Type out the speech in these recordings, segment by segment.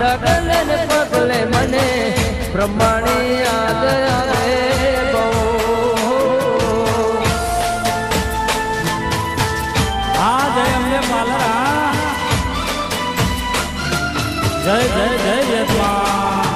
ડગલે ને પગલે મને બ્રહ્માણી યાદ આવે બહુ. હા જય અંબે પાલરા, જય જય જય વેદમાં.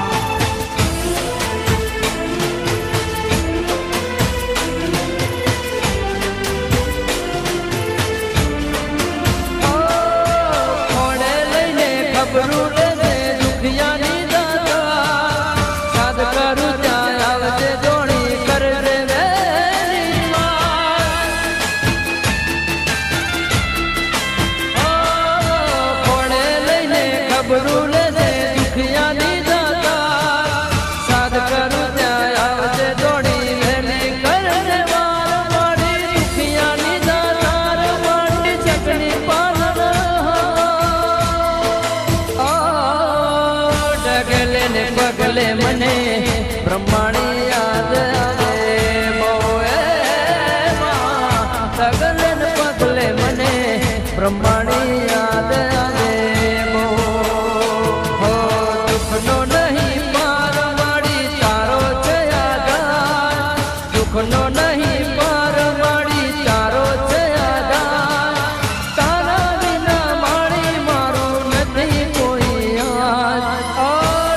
કોણે લઈને ખબરું લેને દુખિયાની દાતા, સાદ કરું ત્યાં આવજે જોણી કરજે વેરી માં. કોણે લઈને ખબરું લેને દુખિયાની દાતા, સાદ કરું ત્યાં આવજે જોણી વેરી કરજે વાર મારી દુખિયાની દાતા મારી ચકની પાલન. ડગલે ને પગલે મને બ્રહ્માણી યાદ આવે બહુ. ડગલે ને પગલે મને બ્રહ્માણી યાદ આવે બહુ. દુઃખનો નહીં પાર માડી તારો છે આધાર, દુઃખનો નહીં પાર માડી તારો છે આધાર. તારા વિના માડી મારું નથી કોઈ યાદ.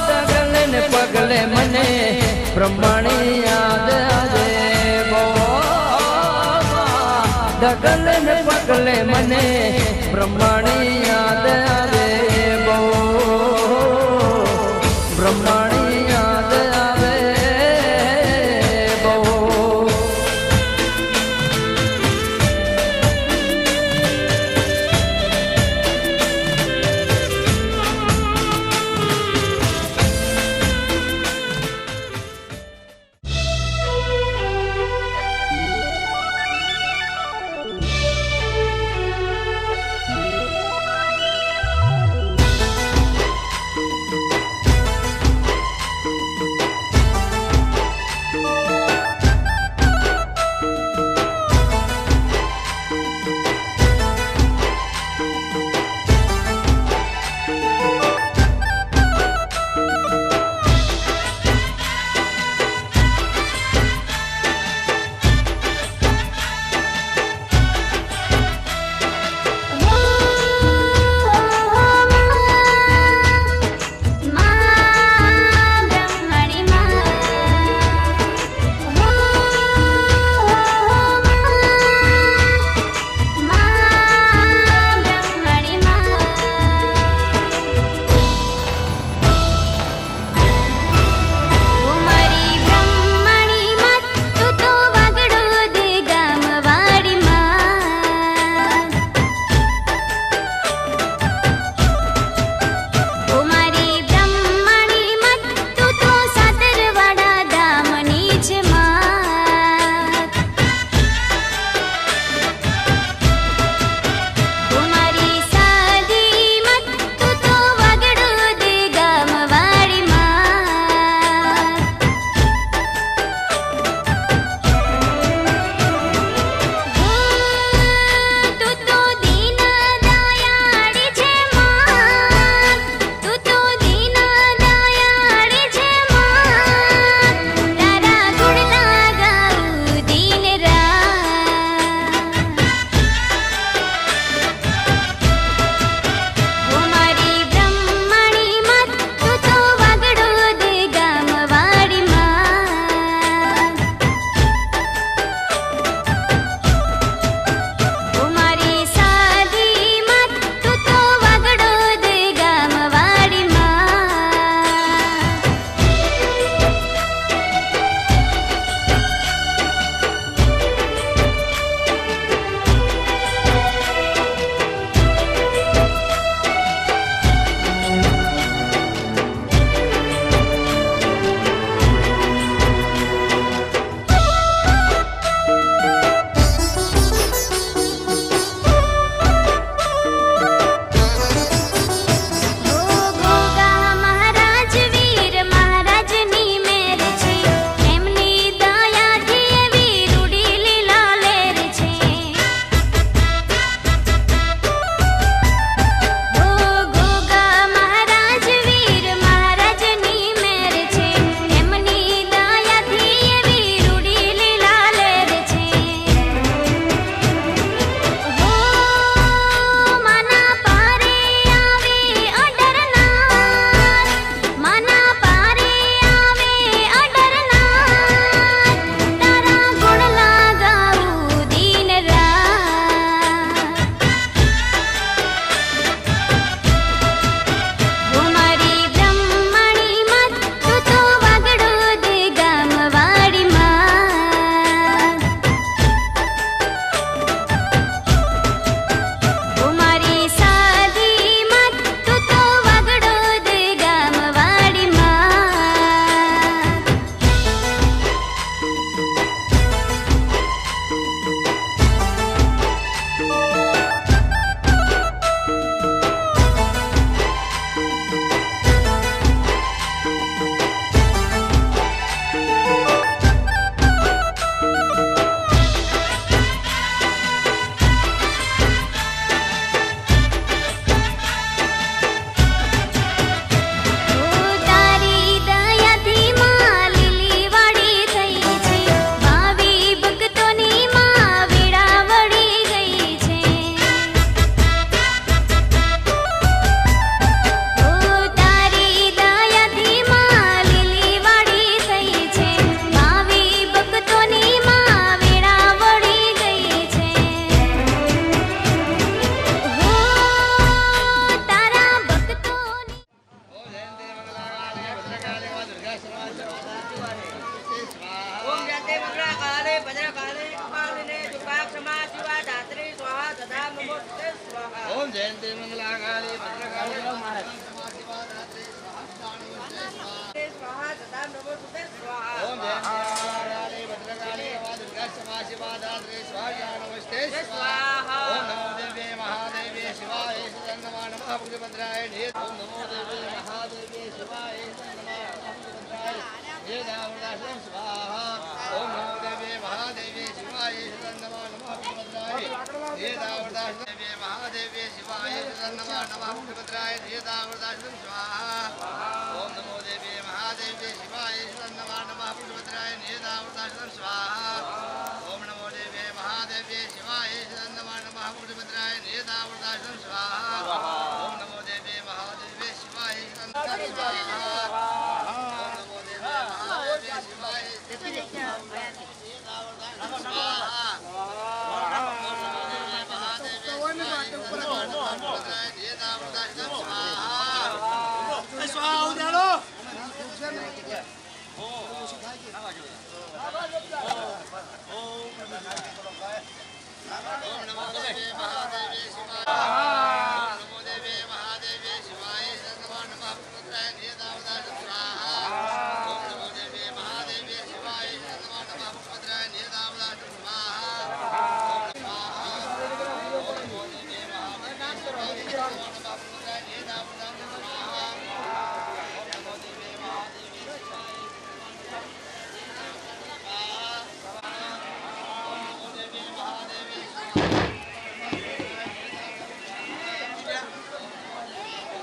ડગલે ને પગલે મને બ્રહ્માણી યાદ આવે બહુ. ડગલે ને પગલે મને બ્રહ્માણી યાદ આવે બહુ. બ્રહ્માણી યાદ આવે બહુ. ओम जयते मंगलाकाले भद्रकाले कपालिने दुपाक समाज शिवा धात्री स्वाहा सदा नमोस्ते स्वाहा ओम जयंती मंगलाकाली भद्रकाली स्वाहा सदा नमोस्ते स्वाहा ओम जयंती मंगलाकाली भद्रकाली दुर्गा क्षमा शिवा धात्री स्वाहा नमस्ते स्वाहा ओम नमो देवी महादेवी शिवाय नमः नमः भद्रभद्राय ओम नमो देवी महादेवी शिवाय नमः भद्रभद्राय ये दावदासं स्वाहा ओम नमो देवी महादेवी शिवाय नमः नमः भद्रभद्राय ये दावदासं देवी महादेवी शिवाय नमः नमः भद्रभद्राय ये दावदासं स्वाहा ओम नमो देवी महादेवी शिवाय नमः नमः भद्रभद्राय ये दावदासं स्वाहा ओम नमो देवी महादेवी शिवाय नमः नमः भद्रभद्राय ये दावदासं स्वाहा ओम नमो देवी महादेवी शिवाय नमः स्वाहा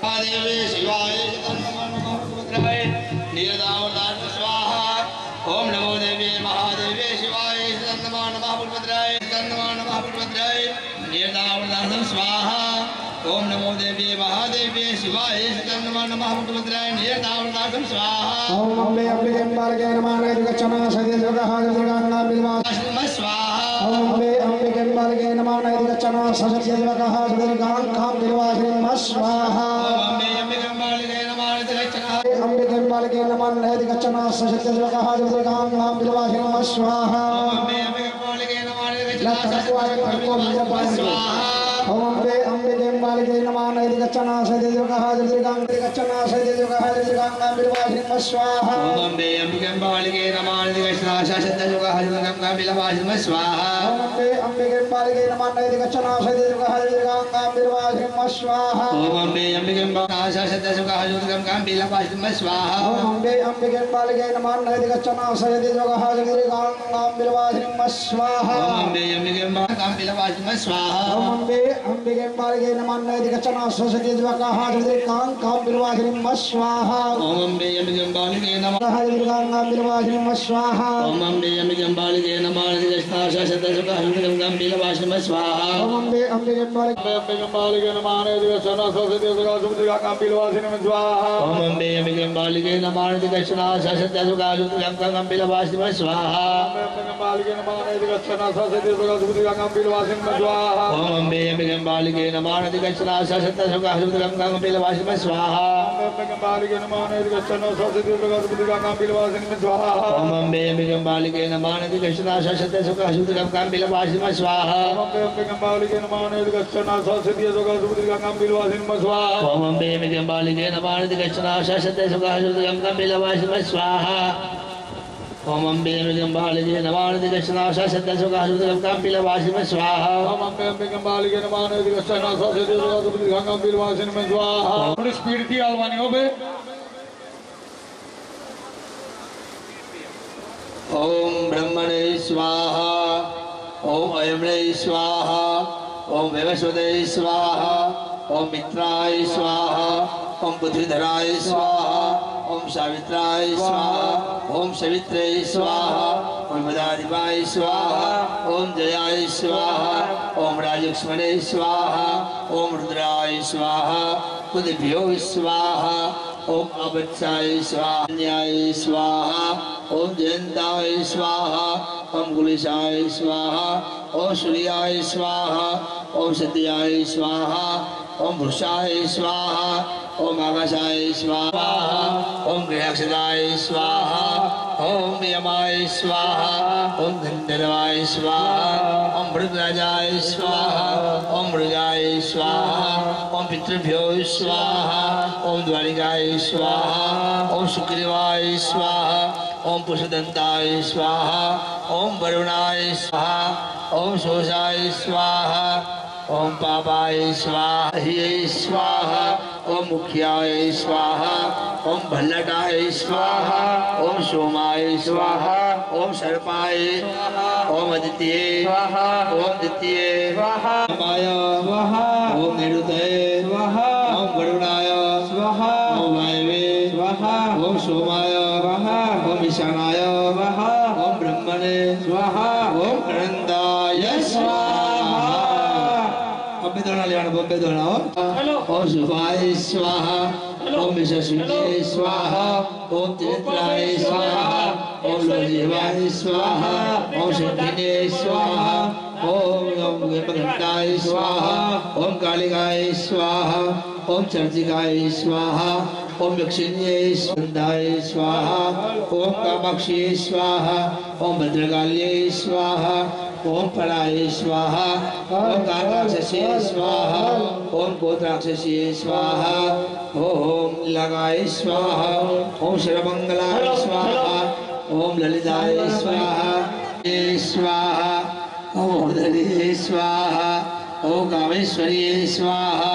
महादेवी शिवाय नमः नीलदावदास स्वाहा ओम नमो देवी महादेवी शिवाय नमः नमः भद्राय नमः नमः भद्राय नीलदावदास स्वाहा ओम नमो देवी महादेवी शिवाय नमः नमः भद्राय नीलदावदास स्वाहा ओम अम्बे अम्बिके बालके नमः गच्छना सदे दुर्गा दुर्गांगा बिल्वा स्वाहा ओम अम्बे अम्बिके बालके नमः गच्छना सदे दुर्गा दुर्गांगा बिल्वा स्वाहा अम्बे अम्बिके बालके नमः गच्छना अम्बिके बालके नमः गच्छना सदे दुर्गा दुर्गांगा बिल्वा स्वाहा अम्बे अम्बिके बालके नमः गच्छना स्वाहा ओम अम्बे अम्बिके बालके नमः गच्छना सदे दुर्गा दुर्गांगा गच्छना सदे दुर्गा दुर्गांगा बिल्वा स्वाहा ओम अम्बे अम्बिके बालके नमः गच्छना सदे दुर्गा दुर्गांगा बिल्वा स्वाहा ओम अम्बे अम्बिके बालके नमः गच्छना सदे दुर्गा दुर्गांगा बिल्वा स्वाहा ओम अम्बे अम्बिके बालके सदे दुर्गा दुर्गांगा बिल्वा स्वाहा ओम अम्बे अम्बिके बालके नमः गच्छना सदे दुर्गा दुर्गांगा बिल्वा स्वाहा ओम अम्बे अम्बिके बालके बिल्वा स्वाहा ओम अम्बे अम्बिके बालके नमः गच्छना सदे दुर्गा दुर्गांगा बिल्वा स्वाहा ओम अम्बे अम्बिके बालके नमः दुर्गांगा बिल्वा स्वाहा ओम अम्बे अम्बिके बालके नमः गच्छना सदे दुर्गा दुर्गांगा बिल्वा स्वाहा ओम अम्बे अम्बिके बालके नमः गच्छना सदे दुर्गा दुर्गांगा बिल्वा स्वाहा ओम अम्बे अम्बिके बालके नमः गच्छना सदे दुर्गा दुर्गांगा बिल्वा स्वाहा बालके नमः गच्छना सदे दुर्गा दुर्गांगा बिल्वा स्वाहा ओम अम्बे अम्बिके बालके नमः गच्छना सदे दुर्गा दुर्गांगा बिल्वा स्वाहा बालके नमः गच्छना सदे दुर्गा दुर्गांगा बिल्वा स्वाहा ओम अम्बे अम्बिके बालके नमः गच्छना सदे दुर्गा दुर्गांगा बिल्वा स्वाहा बालके नमः गच्छना सदे दुर्गा दुर्गांगा बिल्वा स्वाहा ओम अम्बे अम्बिके बालके नमः गच्छना सदे दुर्गा दुर्गांगा बिल्वा स्वाहा ओम अम्बे अम्बिके बालके नमः गच्छना सदे दुर्गा दुर्गांगा बिल्वा स्वाहा ओम अम्बे अम्बिके बालके नमः गच्छना सदे दुर्गा दुर्गांगा बिल्वा स्वाहा थोड़ी स्पीड थी आलवानी हो बे ओम ब्रह्मणे स्वाहा ओम अयम्णे स्वाहा ओम वैवस्वते स्वाहा ओम मित्राय स्वाहा ओम पृथ्वीधराय स्वाहा ओम सावित्राय स्वाहा ओम सवित्रे स्वाहा ओम मदाधिपाय स्वाहा ओम जयाय स्वाहा ओम राजक्ष्मणे स्वाहा ओम रुद्राय स्वाहा कुदिभ्यो स्वाहा ओम अवत्साय स्वाहा न्याय स्वाहा ओम जयंताय स्वाहा ओम गुलिशाय स्वाहा ओम सूर्याय स्वाहा ओम सत्याय स्वाहा ओम वृषाय स्वाहा ओम आकाशाय स्वाहा ओम गृहक्षदाय स्वाहा ओम यमाय स्वाहा ओम गंधर्वाय स्वाहा ओम मृगराजाय स्वाहा ओम मृगाय स्वाहा ओम पितृभ्यो स्वाहा ओम द्वारिकाय स्वाहा ओम सुग्रीवाय स्वाहा ओम पुष्पदंताय स्वाहा ओम वरुणाय स्वाहा ओम शोषाय स्वाहा ओम पापाय स्वाहा ह्यै स्वाहा ओम मुख्याय स्वाहा ओम भल्लटाय स्वाहा ओम सोमाय स्वाहा ओम सर्पाय ओम आदित्ये स्वाहा ओम द्वितीय स्वाहा ओम निरुते स्वाहा ओम वरुणाय स्वाहा ओम वायवे स्वाहा ओम सोमाय स्वाहा ओम ईशानाय स्वाहा ओम ब्रह्मणे स्वाहा ओम अनंताय स्वाहा बॉम्बे दोना ओम शिवाय स्वाहा ओम विश्वसूर्य स्वाहा ओम त्रिनेत्राय स्वाहा ओम लोजीवाय स्वाहा ओम शक्तिने स्वाहा ओम घंटाय स्वाहा ओम कालिकाय स्वाहा ओम चर्चिकाय स्वाहा ओम दक्षिण्ये स्कंदाय स्वाहा ओम कामाक्षी स्वाहा ओम भद्रकाल्ये स्वाहा ओम फलाय स्वाहा ओम काराक्षसे स्वाहा ओम गोत्राक्षसे स्वाहा ओम लगाय स्वाहा ओम सर्वमंगलाय स्वाहा ओम ललिताय स्वाहा स्वाहा ओम उदरे स्वाहा ओम कामेश्वरी स्वाहा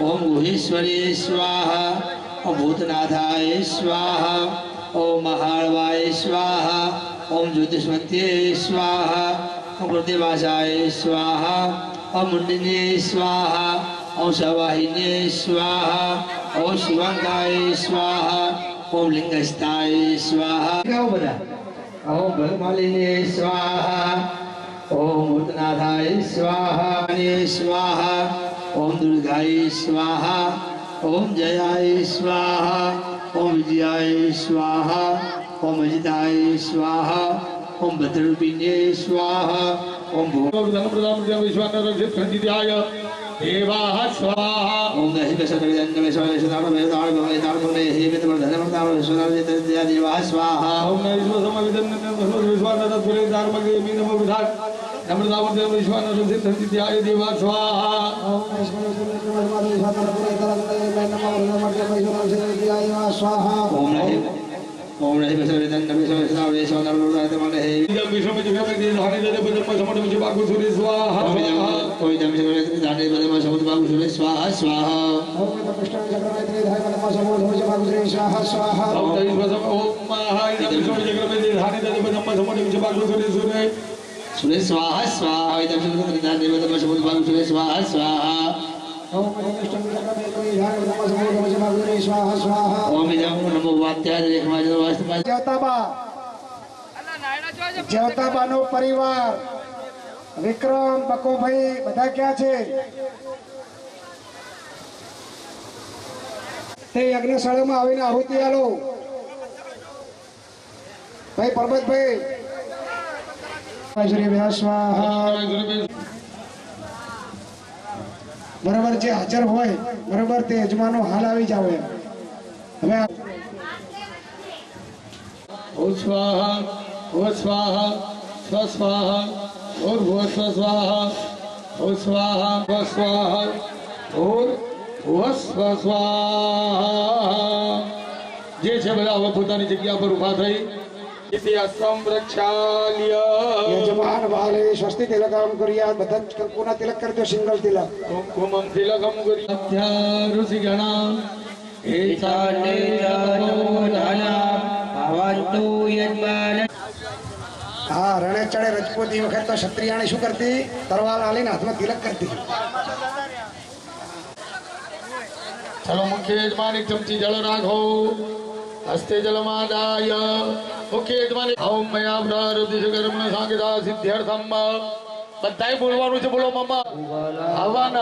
ओम गुहेश्वरी स्वाहा ओम भूतनाथाय स्वाहा ओम महाळवाय स्वाहा ओम ज्योतिष्मत्ये स्वाहा ओम प्रतिभाषाय स्वाहा ओम मुंडिने स्वाहा ओम सवाहिने स्वाहा ओम शिवांगाय स्वाहा ओम लिंगस्थाय स्वाहा ओम भगमालिने स्वाहा ओम भूतनाथाय स्वाहा स्वाहा ओम दुर्गाय स्वाहा ओम जयाय स्वाहा ओम विजयाय स्वाहा ओम अजिताय स्वाहा ओम भद्ररूपिणे स्वाहा ओम विश्वानरक्षित्याय देवाः स्वाहा ओम देवाः स्वाहा ओम विश्वानरक्षित्याय देवाः स्वाहा ओम नहीं बसवेदन नमः शिवाय स्वाहा विश्व में जगह में धाने दे बदम समुद्र में बागु सूर्य स्वाहा ओम जम से धाने बदम समुद्र बागु सूर्य स्वाहा स्वाहा ओम कृष्ण चक्र में धाने बदम समुद्र में बागु सूर्य स्वाहा स्वाहा ओम महाय विश्व में जगह में धाने दे बदम समुद्र में बागु सूर्य स्वाहा स्वाहा जम से धाने बदम समुद्र बागु सूर्य स्वाहा स्वाहा ओम कृष्ण चक्र में धाने बदम समुद्र में बागु सूर्य स्वाहा स्वाहा ओम नमो वात्याय देखमा जो वास्तव જેવતાબા નો પરિવાર વિક્રમ બકોભાઈ બધા ક્યાં છે તે યજ્ઞશાળામાં આવીને આહુતિ આલો ભાઈ પરબતભાઈ બરાબર જે હાજર હોય બરાબર તે યજમાનો હાલ આવી જાવ એમ હવે ओ स्वाहा स्वस्वाहा और भो स्वस्वाहा ओ स्वाहा स्वस्वाहा और भो स्वस्वाहा जे छे બધા હવે પોતાની જગ્યા પર ઊભા થઈ ઇતિહાસમ પ્રક્ષાલ્ય યજમાન વાલે સ્વસ્તિ તિલકમ કર્યા બધા કંકુના તિલક કરજો સિંગલ તિલક કુમકુમમ તિલકમ કર્યા અધ્યા ઋષિ ગણા એતાને જાનો ભવંતુ યજમાન हाँ रणे चढ़े रजपूती वक्त तो क्षत्रियाणी शू करती तरवार आली हाथ में तिलक करती चलो मुख्य यजमान एक चमची जल राखो हस्ते जलमादाय मुख्य यजमान ओम मया प्रारब्धकर्मण सांगिता सिद्ध्यर्थम બધાય બોલવાનું છે બોલો મમ્મા હવન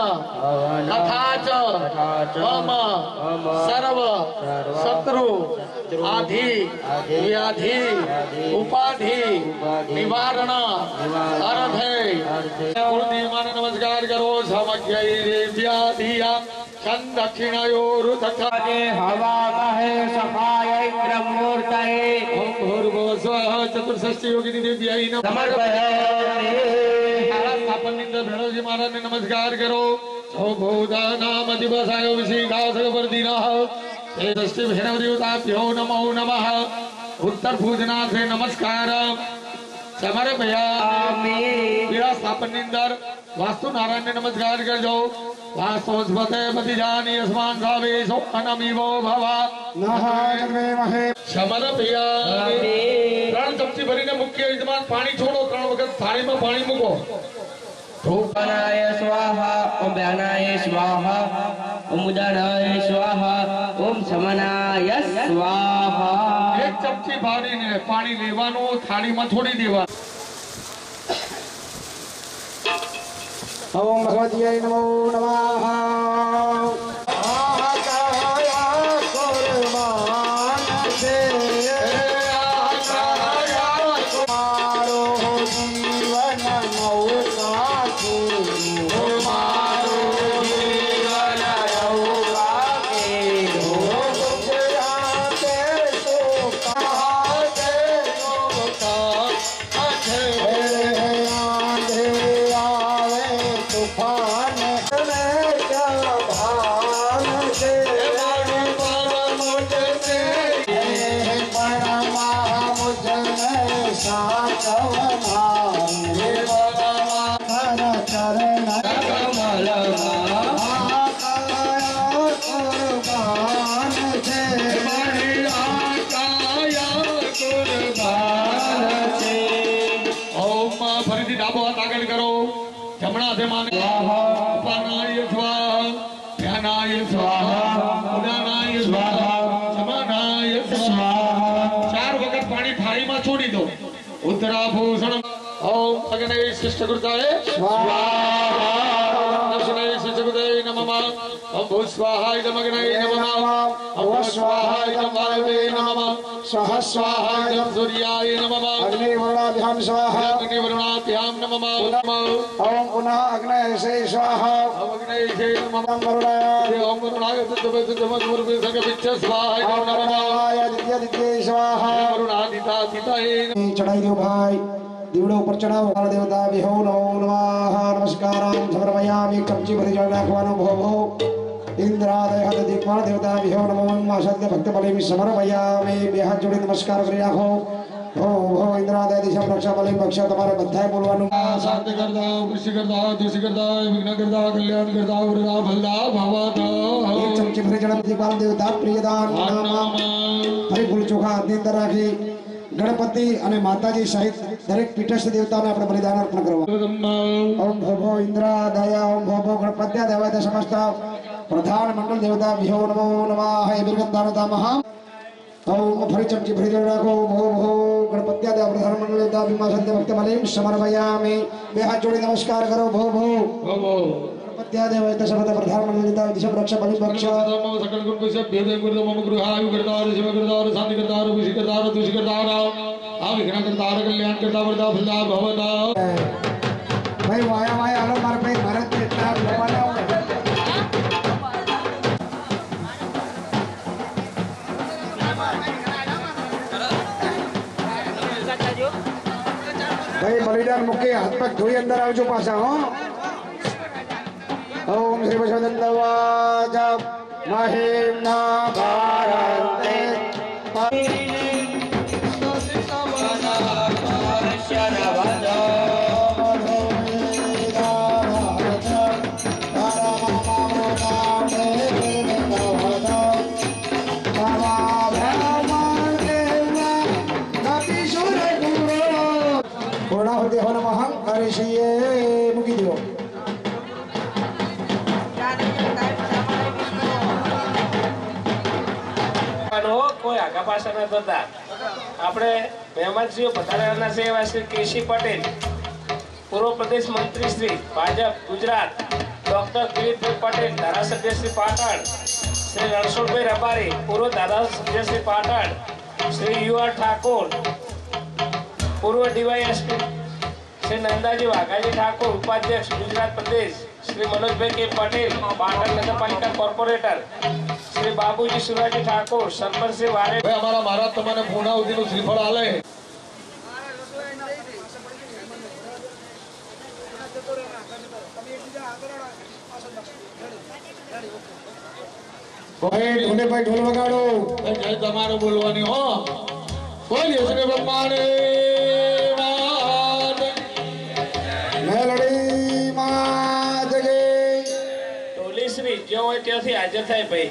તથાચ મમ સર્વ શત્રુ આધિ વ્યાધિ ઉપાધિ નિવારણ અર્થે કુળદેવને નમસ્કાર કરો સમજ્ઞ દેવ્યાધિયા दक्षिणयोरुतथा हवा कहे सखाय ब्रह्मूर्तये ओम भूर्भुवः स्वः चतुष्षष्टि योगिनी देव्यै नमः समर्पयामि स्थापनिंद भैरवजी महाराज ने नमस्कार करो सौभूता नाम दिवसाय विशीघासक वर्धिनः तेजस्वी भैरव देवताभ्यो नमो नमः उत्तर भूजनाथ नमस्कार समर्पयामि पीड़ा स्थापनिंदर वास्तु नारायण ने नमस्कार कर जो वास्तुस्पते पति जानी अस्मान भावेशो अनमीवो भवा नः जगमेमहे समर्पयामि त्रण चमची भरीने मुख्य यजमान पानी छोड़ो त्रण वखत थाली में पानी मूको धूपनाय स्वाहा ओम व्यानाय स्वाहा ओम उदानाय स्वाहा ओम समनाय स्वाहा एक चमची भरीने पानी लेवानो थाली में छोड़ी देवा ओम भगवत्यै नमो नमः आकाया कुर्बान से मारो जीवन नौका के मारो जीवन नौका के गुजराते तो कहते आंधे आवे तूफान में क्या भान से परमा मुझ में साचवनान हर चरण कमल कुर्बान से ओम फरीથી ડાબો હાથ આગળ કરો જમણા હાથે માને અપાનાય સ્વાહા ધ્યાનાય સ્વાહા ઉદાનાય સ્વાહા સમાનાય સ્વાહા ચાર વખત પાણી થાળીમાં છોડી દો ઉત્તરાભૂષણ ઓમ અગ્નય શિષ્ટકૃતાય સ્વાહા દક્ષિણાય શિષ્ટકૃતાય નમઃ ઓમ ભૂસ્વાહાય નમગ્નાય નમઃ ઓમ સ્વાહાય નમઃ નમઃ सहस्वाहाय सूर्याय नमः अग्निवर्णाभ्यां स्वाहा अग्निवर्णाभ्यां नमः ओम पुनः अग्नये स्वाहा अग्नये नमः ओम वरुणाय ओम वरुणाय तत्त्वमग्मुर्भि संगपिच्छ स्वाहाय नमः दिव्य स्वाहा वरुणादिताय चढ़ाई दो भाई दीवड़े ऊपर चढ़ाओ देवता विहो नमो नमः नमस्कारं समर्पयामि कच्ची भरी जल राखवानो भो भो इंद्रादय हत दीपवान देवता विहो नमो नमः सत्य भक्त बलि समर्पयामि બે હાથ જોડી નમસ્કાર કરી રાખો हो हो इंद्रादय दिशा रक्षा बलि बख्शा તમારે બધાય બોલવાનું शांति करता कृषि करता दूषि करता विघ्न करता कल्याण करता वरदा भलदा भवता એક ચમચી ભરી જળ દીપાલ દેવતા પ્રિયદાન નામ હરિ ફૂલ ચોખા હાથની અંદર રાખી ગણપતિ અને માતાજી સહિત દરેક પીઠસ્થ દેવતાને આપણે બલિદાન અર્પણ કરવા ओम भो भो इंद्रादय ओम भो भो गणपत्या देवता समस्त प्रधान मंडल देवता विहो नमो नमः हे बिरगंधानता महा ओम फरी चमची भरी जल राखो भो भो गणपत्या देव प्रधान मंडल देवता भीमा सत्य भक्त बलिम समर्पयामि બે હાથ જોડી નમસ્કાર કરો ભો ભો गणपत्या देवता समस्त प्रधान मंडल देवता दिशा रक्षा बलि बख्श सकल गुण से भेद गुरु मम गृहायु करतार शिव करतार शांति करतार विषि करतार दूषि करतार आ विघ्न करतार कल्याण करता वरदा भलदा भवता भाई वाया वाया आलो मारे पे भारत में इतना लोपाना हो भाई बलिदान मुके हाथ पग धोई अंदर आवजो पासा हो ओम श्री बसवदत्तवाच महिम्ना भारते पूर्णाहुति हो नमः हरिषिये मुकी दियो કોઈ આગા પાછા ન થતા આપણે મહેમાનશ્રીઓ પધારેલા છે એવા શ્રી કેશી પટેલ પૂર્વ પ્રદેશ મંત્રી શ્રી ભાજપ ગુજરાત ડોક્ટર દિલીપભાઈ પટેલ ધારાસભ્ય શ્રી પાટણ શ્રી રણછોડભાઈ રબારી પૂર્વ ધારાસભ્ય શ્રી પાટણ શ્રી યુઆર ઠાકોર પૂર્વ ડીવાયએસપી શ્રી નંદાજી વાઘાજી ઠાકોર ઉપાધ્યક્ષ ગુજરાત પ્રદેશ श्री मनोजभाई के पटेल पाटण नगरपालिका કોર્પોરેટર શ્રી બાબુજી સુરાજી ઠાકોર સરપંચ શ્રી વારે ભાઈ અમારા મહારાજ તમને પૂર્ણાહુતિનું શ્રીફળ આલે ભાઈ ઢોલે ભાઈ ઢોલ વગાડો જય તમારે બોલવાની હો બોલીએ શ્રી બ્રહ્માને મેલડી માત કી ટોલી શ્રી જ્યાં હોય ત્યાંથી હાજર થાય ભાઈ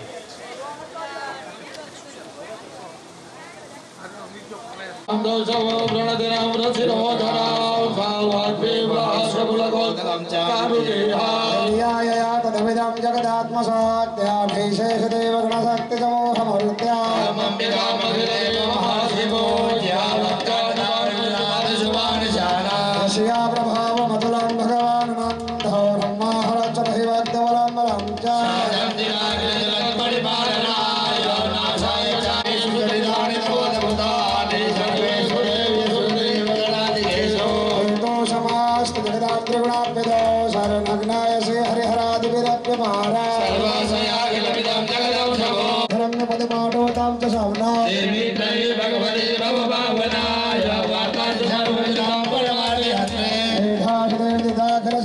तदमिदं जगदात्मसात्याभिशेषदेव गणशक्तिसमूहमरुत्या रशिया प्रभावमतुलं भगवानन्दो ब्रह्माहरच महिवद्दवलम्बलं च दोषमास्तु जगदात्रिगुणाभ्यदो शरणग्नाय श्री हरिहरादिविरप्यमारा धरम्यपदमाटोतां च सवना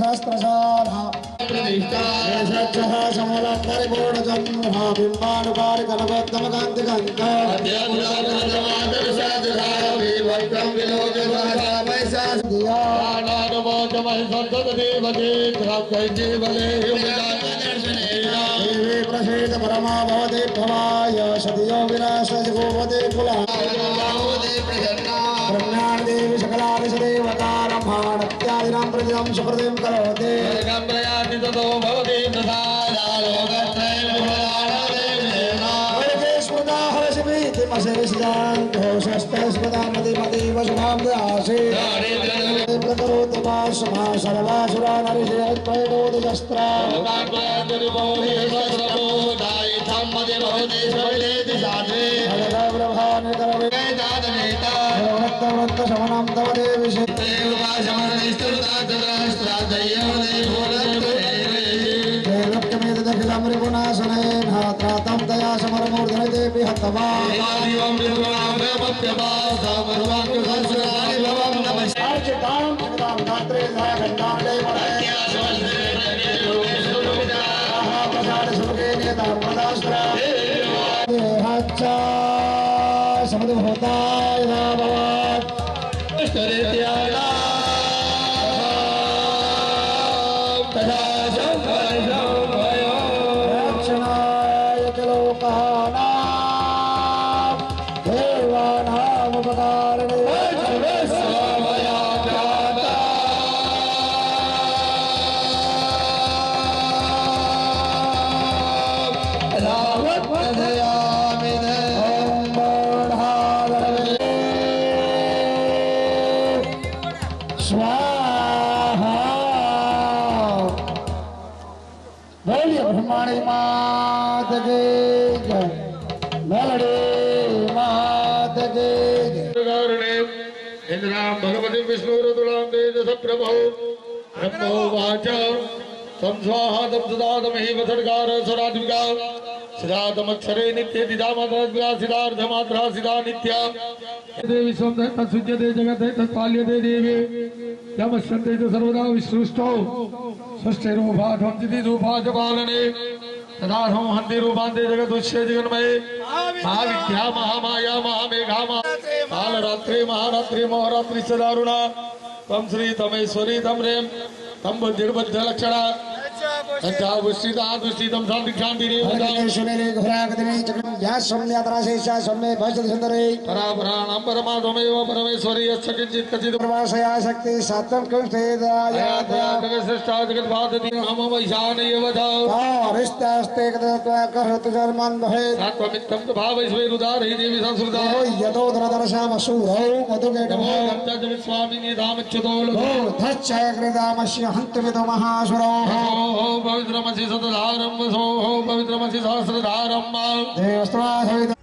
शास्त्रसारा प्रसीद परमा भवते भवाय सदियो विनाश गोपते कुला ब्रह्माण्डेवी सकलादिशदेवतारम्भाणत्यादिनां प्रतिदं सुकृतिं करोति शमनं तव देवी त्रातं तया समरमूर्धने देवी हतवा समृद्धभूताय ब्रह्माणी मात के जय मेलडी मात के जय इंद्रां भगवती विष्णुरुतुलां तेजस प्रभो ब्रह्मोवाच तं स्वाहा तं सदातमहि वसड्कार सदात्मिका सिद्धातमक्षरे नित्ये दिदामात्रा सिद्धार्थमात्रा सिद्धा नित्या देवी स्वं तत्सुज्यते जगते तत्पाल्यते देवी यमश्यन्ते च सर्वदा विसृष्टो षष्ठेरूपाठं रूपा च पालने तदाहं हन्ति रूपान्ते जगदुष्ये जगन्मये महाविद्या महामाया महामेघा कालरात्रि महारात्रि मोहरात्रि च दारुणा त्वं श्री तमेश्वरी तं रें तं बुद्धिर्बुद्धिलक्षणा तच्चावुष्टिता दुष्टितं शान्ति शुनेरे घोरागदिने चक्रं व्यासम्यात्राशेषा सम्मे भजसुन्दरे परापराणां परमात्मैव परमेश्वरी यस्य किञ्चित् कचित् प्रवासया शक्ति सात्वं श्रेष्ठा जगद्भारती हमम ईशानयेव रिष्टास्ते करोतु जन्मन् भवेत् सात्वमित्तं च भावैश्वरुदारे देवी संस्कृता यतो धरदर्शामसूरौ मधुकेटभो स्वामिनी धामच्युतो धच्छयकृदामस्य हन्तविदो महासुरौ पवित्रमसि सतधारं सोः पवित्रमसि सहस्रधारं देवस्त्वासविद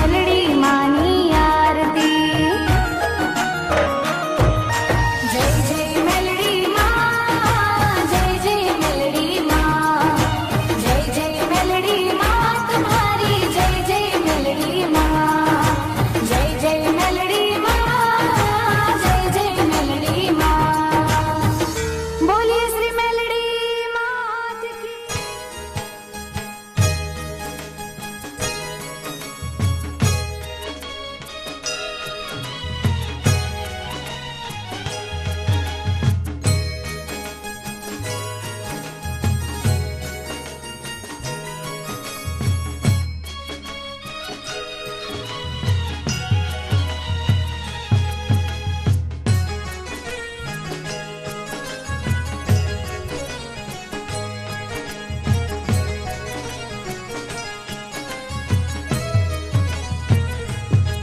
मेलडी मानी आरती जय जय मेलडी माँ जय जय मेलडी माँ जय जय मेलडी माँ तुम्हारी जय जय मेलडी माँ जय जय मेलडी माँ जय जय मेलडी माँ बोलिए श्री मेलडी मात की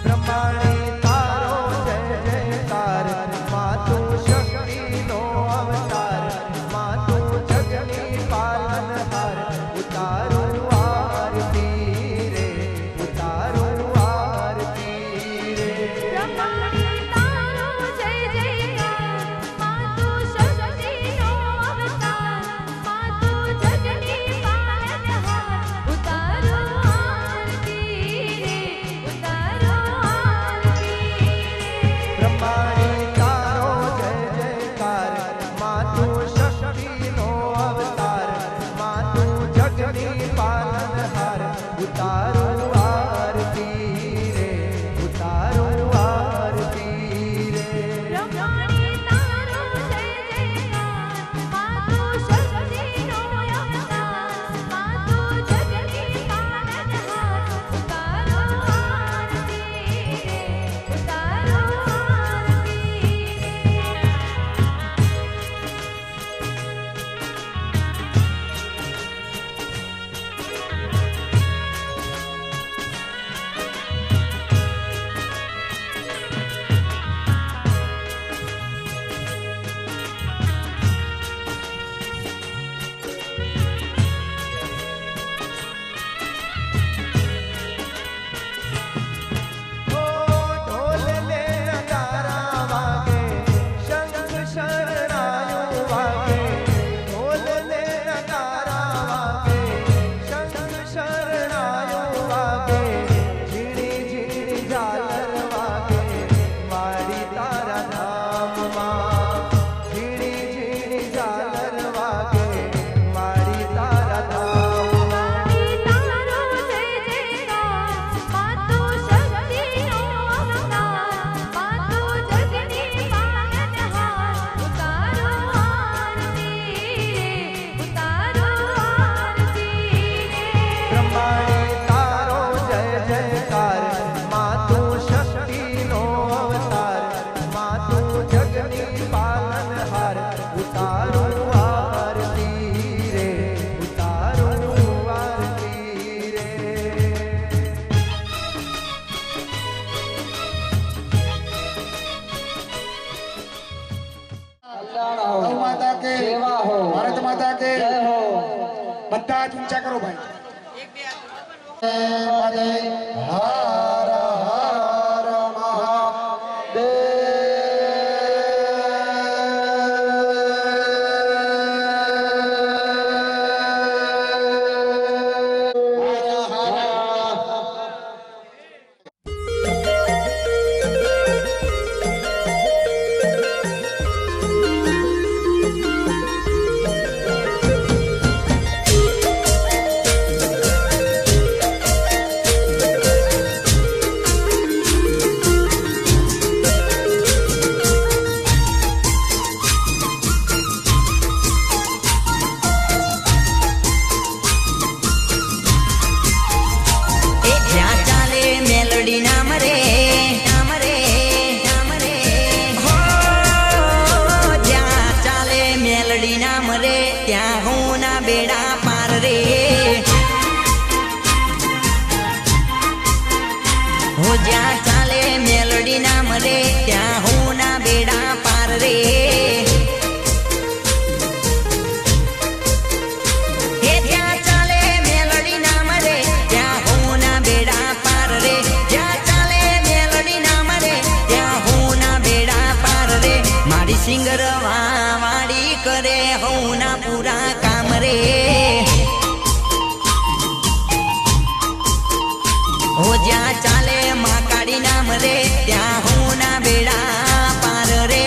બ્રહ્માણી તારો જય જયકાર માતુ શક્તિનો અવતાર માતુ જગની પાલનહાર ઉતારું આરતી રે ઉતારું આરતી રે ब्रह्माणी तारो जय जयकार मातु शक्तिनो अवतार मातु जगनी पालनहार उतारो आरती रे उतारो आरती रे બ્રહ્માણી તારો જય જયકાર માતુ શક્તિનો અવતાર માતુ જગની પાલનહાર ઉતારું આરતી રે ઉતારું આરતી રે ब्रह्माणी तारो जय जयकार मातु शक्तिनो अवतार मातु जगनी पालनहार उतारो आरती रे उतारो आरती ઢોલ લે નગારા વાગે શંખ શરણાયો વાગે ઢોલ લે નગારા વાગે શંખ શરણાયો વાગે ઝીણી ઝીણી ઝાલર વાગે મારી તારા નામમાં ઝીણી ઝીણી ઝાલર વાગે મારી તારા નામમાં तारो जय जयकार मातु शक्तिनो अवतार मातु जगनी पालनहार उतारो आरती रे उतारो आरती रे બ્રહ્માણી તારો જય જયકાર માતુ શક્તિનો અવતાર માતુ જગની પાલનહાર ઉતારું આરતી રે ઉતારું આરતી રે गौ माता के सेवा हो भारत माता के जय हो બધા જ ઊંચા કરો ભાઈ એક બે હાથ હર હર જ્યાં ચાલે મેલડી નામ રે ત્યાં હું ના બેડા પાર રે જ્યાં ચાલે મેલડી નામ રે ત્યાં હું ના બેડા પાર રે સિંગરવા વાડી કરે હઉના પૂરા કામ રે હો જ્યાં ચાલે મહાકાળી નામ રે ત્યાં હઉના બેડા પાર રે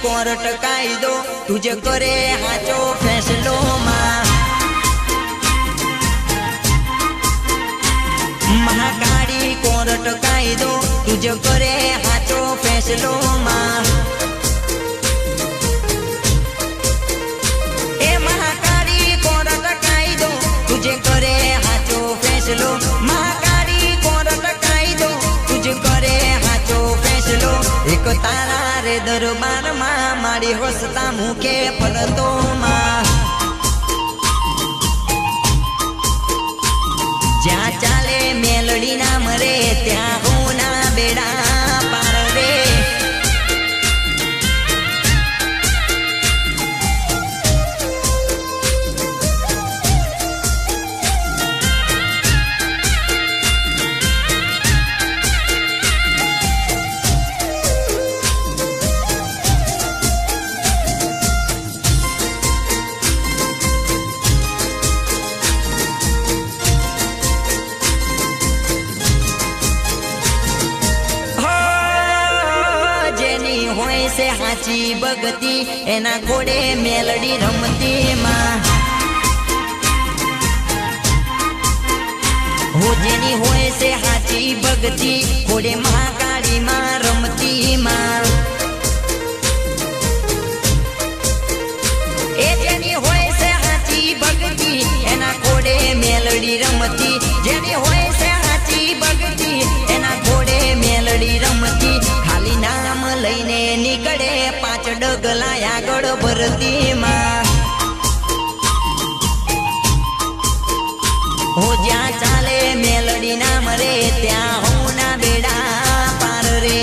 कोर्ट कायदो तुझे करे हाचो फैसलो मां महाकाળી कोर्ट कायदो तुझे करे हाचो फैसलो मां ए महाकाળી कोर्ट कायदो तुझे करे हाचो फैसलो महाकाળી कोर्ट कायदो तुझे करे हाचो फैसलो एक तारा रे दरबार માં મારી હોસતા મુકે ફરતો માં જ્યાં ચાલે મેલડી ના મરે ત્યાં હું ના બેડા પાર રે से हाची बगती एना घोड़े मेलडी रमती मां हो जेनी होय से हाची बगती घोड़े महाकाली मां रमती मां ए जेनी होय से हाची बगती एना घोड़े मेलडी रमती जेनी होय से हाची बगती एना घोड़े मेलडी रमती खाली नाम लईने निकड़े 5 डगला આગળ ભરતી માં હો જ્યાં ચાલે મેલડી નામ રે ત્યાં હું ના બેડા પાર રે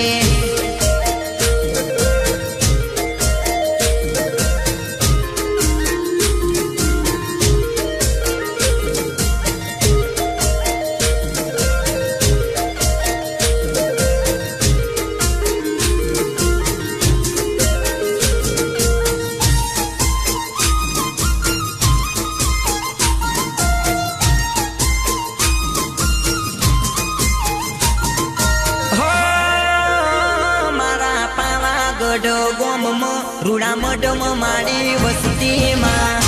રૂડા મઢમ માડી વસતી માં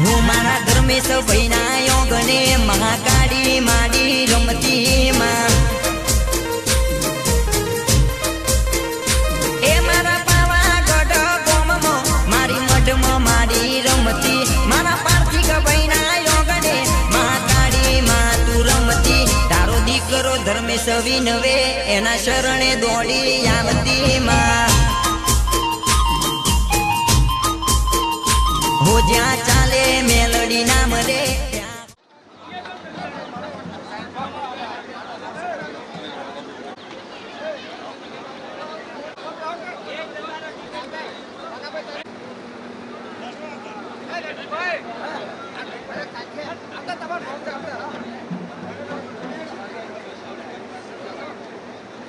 હું મારા ધર્મેશ ભાઈના યોગને મહાકાળી માડી રમતી માં એ મારા પાવાગઢ ગોમમાં મારી મઢમ માડી રમતી મારા પાર્થિક ભાઈના યોગને મહાકાળી માં તું રમતી તારો દીકરો ધર્મેશ વિનવે એના શરણે દોડી આવતી માં હો જ્યાં ચાલે મેલડી નામ રે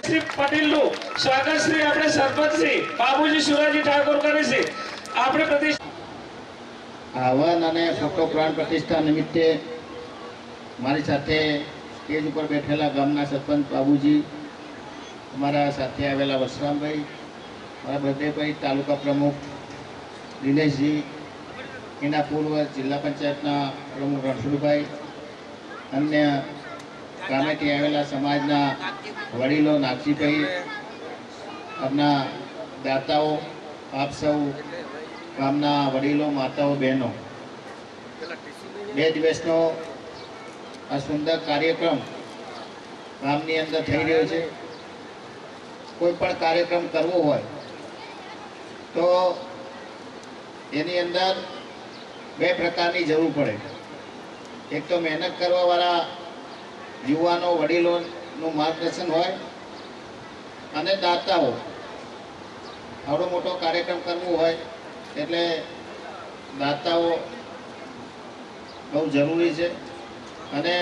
શ્રી પટેલનું સ્વાગત શ્રી આપણે સરપંચ શ્રી બાબુજી સુરાજી ઠાકોર કરે છે આપણે પ્રતિષ્ઠા આહવાન અને ફોટો પ્રાણ પ્રતિષ્ઠા નિમિત્તે મારી સાથે સ્ટેજ ઉપર બેઠેલા ગામના સરપંચ બાબુજી અમારા સાથે આવેલા વસરામભાઈ મારા બળદેવભાઈ તાલુકા પ્રમુખ દિનેશજી એના પૂર્વ જિલ્લા પંચાયતના પ્રમુખ રણછોડભાઈ અન્ય ગામેથી આવેલા સમાજના વડીલો નાગજીભાઈ આપના દાતાઓ આપ સૌ ગામના વડીલો માતાઓ બહેનો 2 દિવસનો આ સુંદર કાર્યક્રમ ગામની અંદર થઈ રહ્યો છે. કોઈ પણ કાર્યક્રમ કરવો હોય તો એની અંદર બે પ્રકારની જરૂર પડે. એક તો મહેનત કરવાવાળા યુવાનો વડીલોનું માર્ગદર્શન હોય અને દાતાઓ. આવડો મોટો કાર્યક્રમ કરવો હોય એટલે દાતાઓ બહુ જરૂરી છે. અને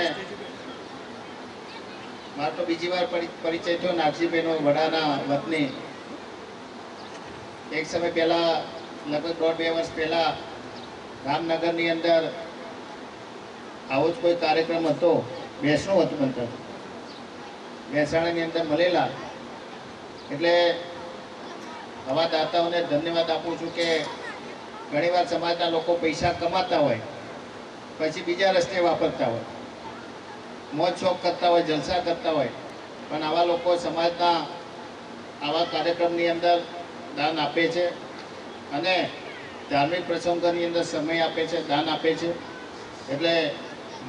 મારે તો બીજી વાર પરિચય થયો નાગજીભાઈનો વડાના વતની. એક સમય પહેલા લગભગ 1.5 વર્ષ પહેલા રામનગરની અંદર આવો જ કોઈ કાર્યક્રમ હતો, બેસણું હતું બનતું, મહેસાણાની અંદર મળેલા. એટલે આવા દાતાઓને ધન્યવાદ આપું છું કે ઘણીવાર સમાજના લોકો પૈસા કમાતા હોય પછી બીજા રસ્તે વાપરતા હોય, મોજ શોખ કરતા હોય, જલસા કરતા હોય, પણ આવા લોકો સમાજના આવા કાર્યક્રમની અંદર દાન આપે છે અને ધાર્મિક પ્રસંગોની અંદર સમય આપે છે, દાન આપે છે. એટલે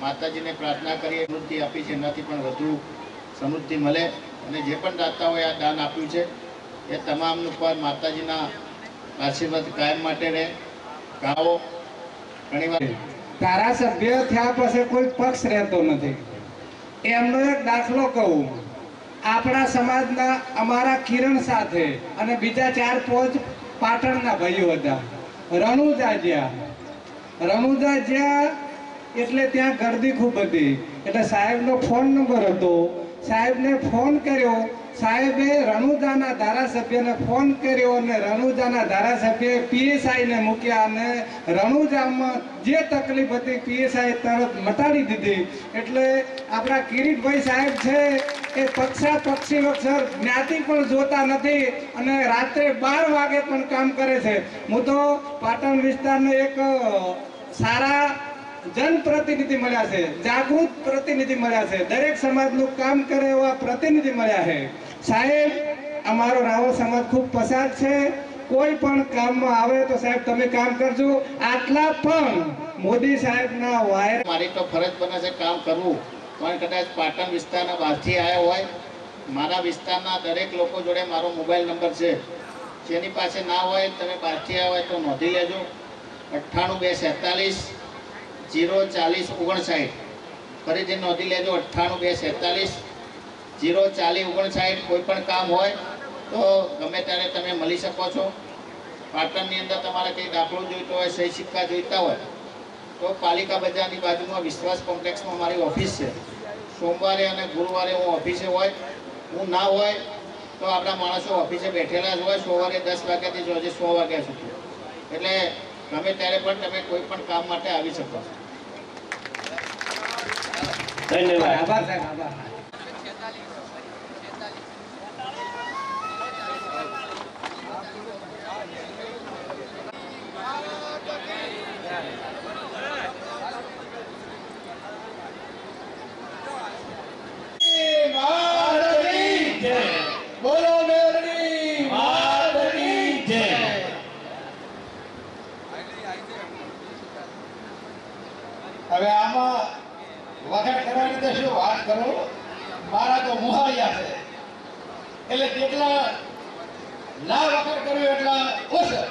માતાજીને પ્રાર્થના કરીએ સમૃદ્ધિ આપી છે, એનાથી પણ વધુ સમૃદ્ધિ મળે. અને જે પણ દાતાઓએ આ દાન આપ્યું છે એ તમામ ઉપર માતાજીના આશીર્વાદ કાયમ માટે રહે. ગાઓ ઘણીવાર ધારાસભ્ય થયા પછી કોઈ પક્ષ રહેતો નથી. એમનો એક દાખલો કહું. આપણા સમાજના અમારા કિરણ સાથે અને બીજા 4-5 પાટણના ભાઈઓ હતા. રણુજા જ્યાં એટલે ત્યાં ગરદી ખૂબ હતી. એટલે સાહેબનો ફોન નંબર હતો. સાહેબને ફોન કર્યો. સાહેબે રણુજાના ધારાસભ્યને ફોન કર્યો અને રણુજાના ધારાસભ્યએ પીએસઆઈને મૂક્યા અને રણુજામાં જે તકલીફ હતી પીએસઆઈ તરત મટાડી દીધી. એટલે આપણા કિરીટભાઈ સાહેબ છે એ પક્ષી વક્ષર જ્ઞાતિ પણ જોતા નથી અને રાત્રે 12 વાગે પણ કામ કરે છે. હું તો પાટણ વિસ્તારનો એક સારા જનપ્રતિનિધિ મળ્યા છે, જાગૃત પ્રતિનિધિ મળ્યા છે, દરેક સમાજનું કામ કરે એવા પ્રતિનિધિ મળ્યા છે. સાહેબ, અમારો રાવલ સમાજ ખૂબ પસાર છે. કોઈ પણ કામમાં આવે તો સાહેબ તમે કામ કરજો. આટલા પણ મોદી સાહેબના વાયર મારી તો ફરજ બને છે કામ કરવું, પણ કદાચ પાટણ વિસ્તારના બહારથી આવ્યા હોય, મારા વિસ્તારના દરેક લોકો જોડે મારો મોબાઈલ નંબર છે. જેની પાસે ના હોય તમે બહારથી આવ્યા હોય તો નોંધી લેજો. 98 247 040 59. ફરીથી નોંધી લેજો. 98 247 040 59. કોઈ પણ કામ હોય તો ગમે ત્યારે તમે મળી શકો છો. પાટણની અંદર તમારે કંઈ દાખલો જોઈતો હોય, સહી સિક્કા જોઈતા હોય તો પાલિકા બજારની બાજુમાં વિશ્વાસ કોમ્પ્લેક્સમાં મારી ઓફિસ છે. સોમવારે અને ગુરુવારે હું ઓફિસે હોય. હું ના હોય તો આપણા માણસો ઓફિસે બેઠેલા જ હોય સવારે 10 વાગ્યાથી જોજે 100 વાગ્યા સુધી. એટલે ગમે ત્યારે પણ તમે કોઈ પણ કામ માટે આવી શકો છો. ધન્યવાદ. આભાર સાહેબ, આભાર. બોલો મેલડી માતની જય. હવે આમાં વખત કરવાની તો શું વાત કરો, મારા તો મુહારિયા છે એટલે જેટલા ના વખત કર્યું એટલા ઓછા.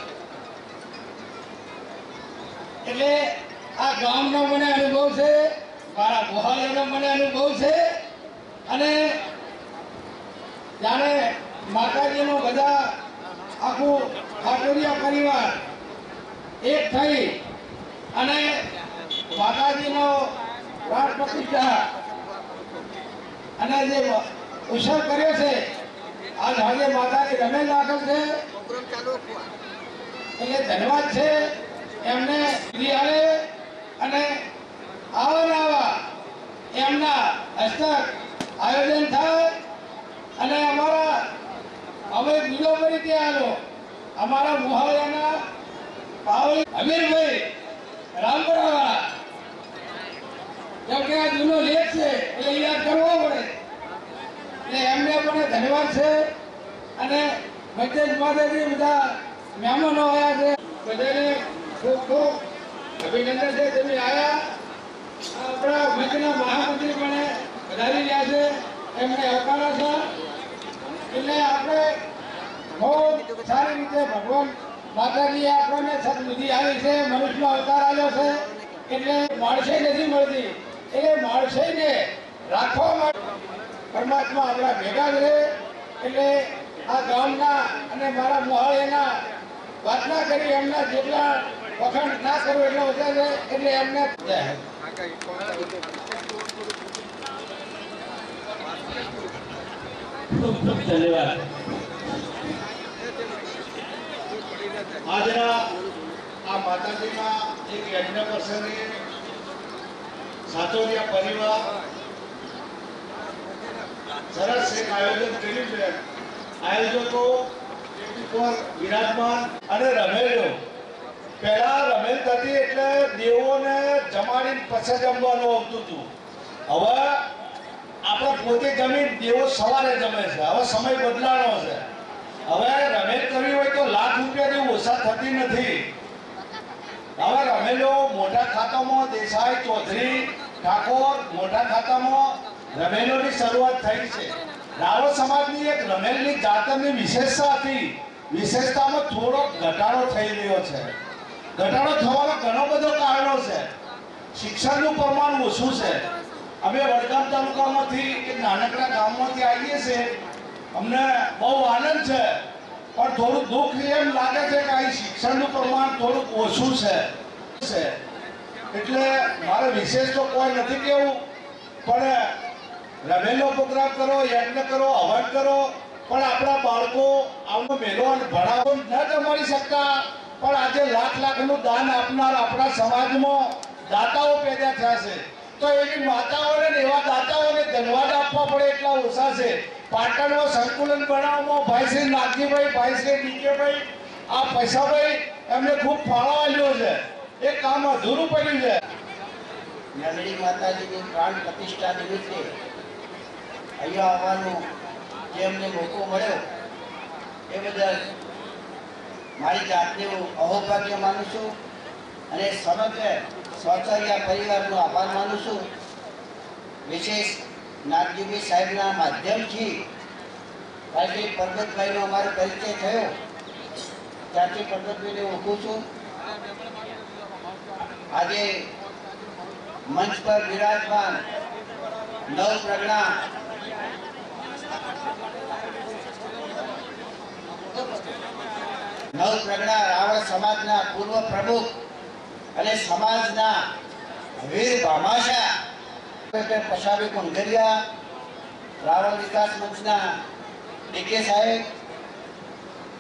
એટલે આ ગામનો મને અનુભવ છે, મારા મુહારિયાનો મને અનુભવ છે. અને જાણે માતાજીનો બધા આખું ઠાકોરિયા પરિવાર એક થઈ અને માતાજીનો પ્રાણ પ્રતિષ્ઠા અને જે ઉત્સવ કર્યો છે, આજ આજે માતાજી રમે દાખલ છે એટલે ધન્યવાદ છે એમને. અને આવા એમના હસ્તક આયોજન થાય અને અમારા હવે બીજો પરિચય આવ્યો અમારા મુહારિયાના પાવલી અમીરભાઈ રામપુરાવાળા. કેમ કે આ જૂનો લેખ છે એટલે યાદ કરવો પડે એટલે એમને પણ ધન્યવાદ છે. અને મધ્યજ માતાજી બધા મહેમાનો આવ્યા છે, બધાને ખૂબ ખૂબ અભિનંદન છે. તમે આવ્યા. આપણા મંચના મહામંત્રી પણ વધારી રહ્યા છે એમને આવકારો છે. એટલે આપણે બહુ સારી રીતે ભગવાન માતાજીએ આપણને સદબુદ્ધિ આવી છે, મનુષ્યનો અવતાર આવ્યો છે. એટલે માણસે નથી મળતી, એટલે માણસેને રાખવા માટે પરમાત્મા આપણા ભેગા રહે. એટલે આ ગામના અને મારા મોહાળીના વાતના કરી એમના જેટલા વખાણ ના કરું એટલો વધારે, એટલે એમને ખૂબ ખૂબ ધન્યવાદ. આજના આ માતાજીના એક યજ્ઞ પ્રસંગે સાતોરિયા પરિવાર સરસ એક આયોજન કર્યું છે. આયોજકો ઉપર વિરાજમાન અને રમેલો. પહેલા રમેલ થતી એટલે દેવોને જમાડીને પછી જમવાનું આવતું હતું. હવે આપણે પોતે જમીન દેવો સવારે જમે છે. હવે સમય બદલાનો છે. હવે રમેલ કરવી હોય તો લાખ રૂપિયાથી ઓછા થતી નથી. હવે રમેલો મોટા ખાતામાં દેસાઈ, ચૌધરી, ઠાકોર મોટા ખાતામાં રમેલોની શરૂઆત થઈ છે. રાવળ સમાજની એક રમેલની જાતરની વિશેષતા હતી. વિશેષતામાં થોડો ઘટાડો થઈ રહ્યો છે. ઘટાડો થવાનો ઘણો બધો કારણો છે. શિક્ષણનું પ્રમાણ ઓછું છે. અમે વડગામ તાલુકામાંથી એક નાનકડા ગામમાંથી આવીએ છીએ. અમને બહુ આનંદ છે, પણ થોડું દુઃખ એમ લાગે છે કે અહીં શિક્ષણનું પ્રમાણ થોડુંક ઓછું છે. એટલે મારે વિશેષ તો કોઈ નથી કેવું, પણ રમેલો પ્રોગ્રામ કરો, યજ્ઞ કરો, હવન કરો, પણ આપણા બાળકો આવનો મેળો ભણાવો ન જમાડી શકતા. પણ આજે લાખ લાખનું દાન આપનાર આપણા સમાજમાં દાતાઓ પેદા થયા છે. તો એની માતાઓને એવા દાતાઓને ધન્યવાદ આપવા પડે એટલા ઓછા છે. પાટણમાં સંકુલન બનાવવામાં ભાઈશ્રી નાગજીભાઈ, ભાઈશ્રી ડીકેભાઈ, આ પૈસાભાઈ એમને ખૂબ ફાળો આપ્યો છે. એ કામ અધૂરું પડ્યું છે. મેલડી માતાજીની પ્રાણ પ્રતિષ્ઠા નિમિત્તે અહીંયા આવવાનો જે અમને મોકો મળ્યો એ બદલ મારી જાતને હું અહોભાગ્ય માનું છું અને સમગ્ર સ્વચર્યા પરિવારનો આભાર માનું છું. વિશેષ નાગજીભાઈ સાહેબના માધ્યમથી ભાઈ પરબતભાઈનો અમારો પરિચય થયો, ત્યાંથી પરબતભાઈને ઓળખું છું. આજે મંચ પર વિરાજમાન નવ પ્રજ્ઞા રાવળ સમાજના પૂર્વ પ્રમુખ અને સમાજના વીર ભામાશા પશાબી કુંગરિયા, રાવળ વિકાસ મંચના ડીકે સાહેબ,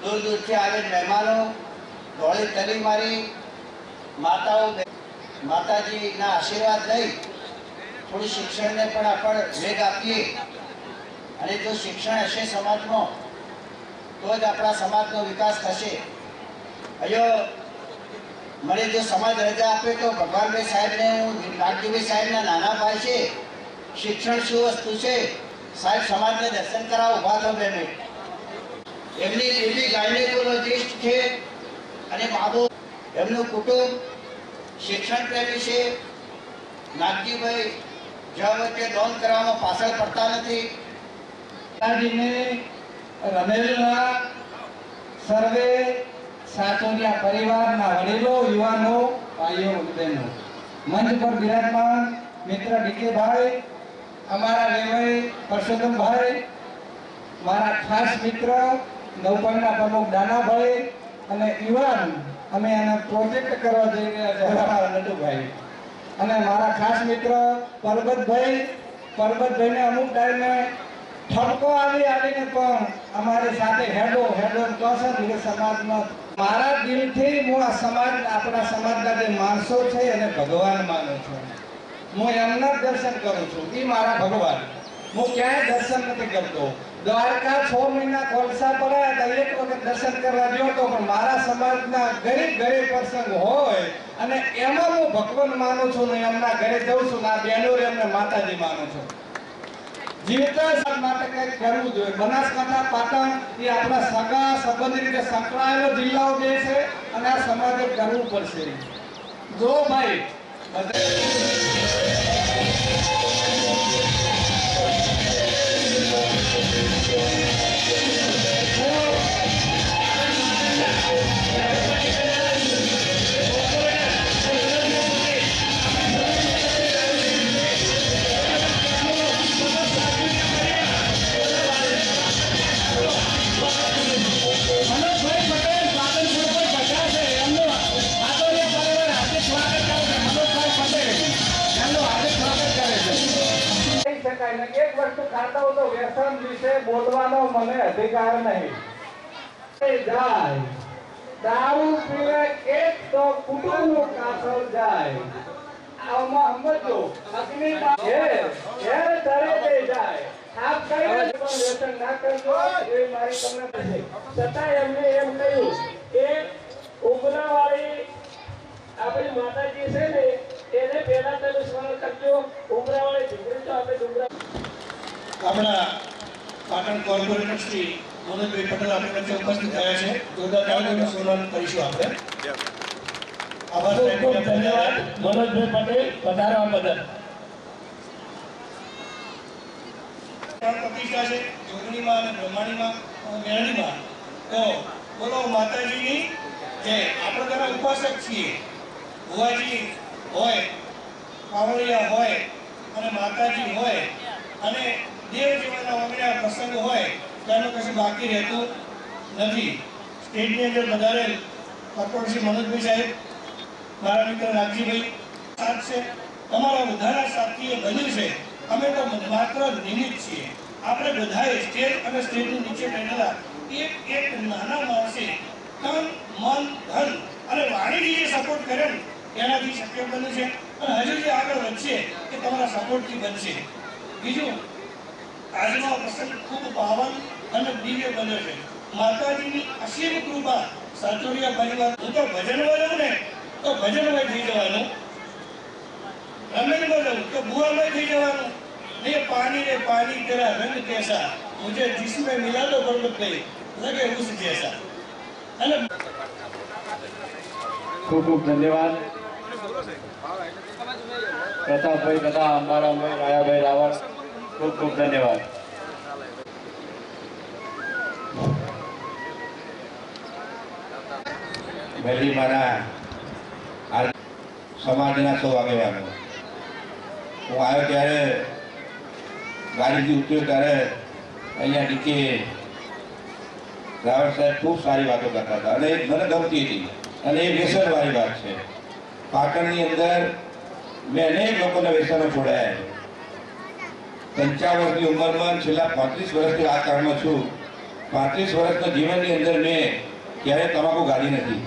દૂર દૂરથી આવેલ મહેમાનો, ધોળી તલી મારી માતાઓ, માતાજીના આશીર્વાદ લઈ થોડી શિક્ષણને પણ આપણે વેગ આપીએ. અને જો શિક્ષણ હશે સમાજમાં તો જ આપણા સમાજનો વિકાસ થશે. અહીંયા મને જો સમાજ રજા આપે તો ભગવાનભાઈ સાહેબને, નાગજીભાઈ સાહેબના નાના ભાઈ છે. શિક્ષણ શું વસ્તુ છે સાહેબ, સમાજને દર્શન કરાવ ઉભા થો 2 મિનિટ. એમની એવી ગાયનેકોલોજીસ્ટ છે અને બાબુ એમનું કુટુંબ શિક્ષણ પ્રેમી છે. નાગજીભાઈ જ્યાં વચ્ચે દોન કરવામાં પાછળ પડતા નથી. રમેલના સર્વે સાતોરિયા પરિવારના વડીલો, યુવાનો, ભાઈઓ, બહેનો, મંચ પર બિરાજમાન મિત્ર ડીકેભાઈ, અમારા વેવાઈ પરસોત્તમભાઈ, મારા ખાસ મિત્ર નવપણના પ્રમુખ દાનાભાઈ અને યુવાન, અમે એનો પ્રોજેક્ટ કરવા જઈ રહ્યા છે અમારા નટુભાઈ, અને મારા ખાસ મિત્ર પરબતભાઈને અમુક ટાઈમે ઠપકો આવીને પણ અમારી સાથે હેડો કહો છે સમાજમાં. મારા દિલથી હું આ સમાજ, આપણા સમાજના જે માણસો છે એને ભગવાન માનું છું. હું એમના દર્શન કરું છું, એ મારા ભગવાન. હું ક્યાંય દર્શન નથી કરતો. દ્વારકા 6 મહિના કોલસા પડાયા હતા, એક વખત દર્શન કરવા ગયો હતો, પણ મારા સમાજના ગરીબ પ્રસંગ હોય અને એમાં હું ભગવાન માનું છું ને એમના ઘરે જઉં છું ને આ બહેનો એમને માતાજી માનું છું. જીવતા માટે કંઈક કરવું જોઈએ. બનાસકાંઠા, પાટણ એ આપણા સગા સંબંધી રીતે સંકળાયેલો જિલ્લાઓ જે છે અને આ સમાજે કરવું પડશે. જો ભાઈ વસ્તુ ખાતા હો તો વ્યસન વિશે બોલવાનો મને અધિકાર નહીં. જાય દારૂ પીવે એક તો કુટુંબનું કાસળ જાય. આમાં સમજો અગ્નિ ઘેર તરે તે જાય. આપ કઈ પણ વ્યસન ના કરજો એ મારી તમને નથી. છતાં એમને એમ કહ્યું કે ઉમરાવાળી આપણી માતાજી છે ને એને પહેલા તમે સ્મરણ કરજો. ઉમરાવાળી ઝુંપડી તો આપણે ડુંગરા આપણા પાટણ કોર્પોરેટર શ્રી મનોજભાઈ પટેલ આપણી વચ્ચે ઉપસ્થિત થયા છે. જોરદાર તાળીઓનું સન્માન કરીશું આપણે. આભાર. ખૂબ ધન્યવાદ મનોજભાઈ પટેલ પધારવા બદલ. પ્રતિષ્ઠા છે જોગણીમાં અને બ્રહ્માણીમાં મેળણીમાં. તો બોલો માતાજીની જય. આપણે તેના ઉપાસક છીએ. ભુવાજી હોય, કાવડિયા હોય અને માતાજી હોય અને દેવ જીવનના વગેરે પ્રસંગ હોય તેનું કશું બાકી રહેતું નથી. સ્ટેજની અંદર વધારેલ કોર્પોરેટર શ્રી મનોજભાઈ સાહેબ, મારા મિત્ર રાજજીભાઈ સાથ છે. તમારા બધાના સાથથી એ બન્યું છે. અમે તો માત્ર નિમિત્ત છીએ. આપણે બધાએ સ્ટેજ અને સ્ટેજની નીચે બેઠેલા એક એક નાના માણસે તન, મન, ધન અને વાણીથી જે સપોર્ટ કર્યો ને એનાથી શક્ય બન્યું છે. અને હજુ જે આગળ વધશે એ તમારા સપોર્ટથી બનશે. બીજું, આજનો પ્રસંગ ખૂબ પાવન અને દિવ્ય બન્યો છે. માતાજીની અસીમ કૃપા સાચોરિયા પરિવાર. હું તો ભજનમાં જાઉં ને તો ભજનમય થઈ જવાનું, રમણમાં જાઉં તો બુઆમય થઈ જવાનું. ये पानी रे पानी तेरा रंग कैसा, मुझे जिसमें मिला तो पर्वत पे लगे उस जैसा. ખૂબ ખૂબ ધન્યવાદ પ્રતાપભાઈ તથા અંબારામભાઈ, રાયાભાઈ રાવળ. ખૂબ ખૂબ ધન્યવાદ. વહેલી મારા સમાજના સૌ આગેવાનો. હું આવ્યો ત્યારે ગાડીથી ઉતર્યો ત્યારે અહીંયા ડીકે રાવળ સાહેબ ખૂબ સારી વાતો કરતા હતા અને મને ગમતી હતી. અને એ વ્યસનવાળી વાત છે. પાટણની અંદર મેં અનેક લોકોને વ્યસનો છોડાયા. 55 વર્ષની ઉંમરમાં છેલ્લા 35 વર્ષથી રાજકારણમાં છું. 35 વર્ષના જીવનની અંદર મેં ક્યારેય તમાકુ ગાળી નથી,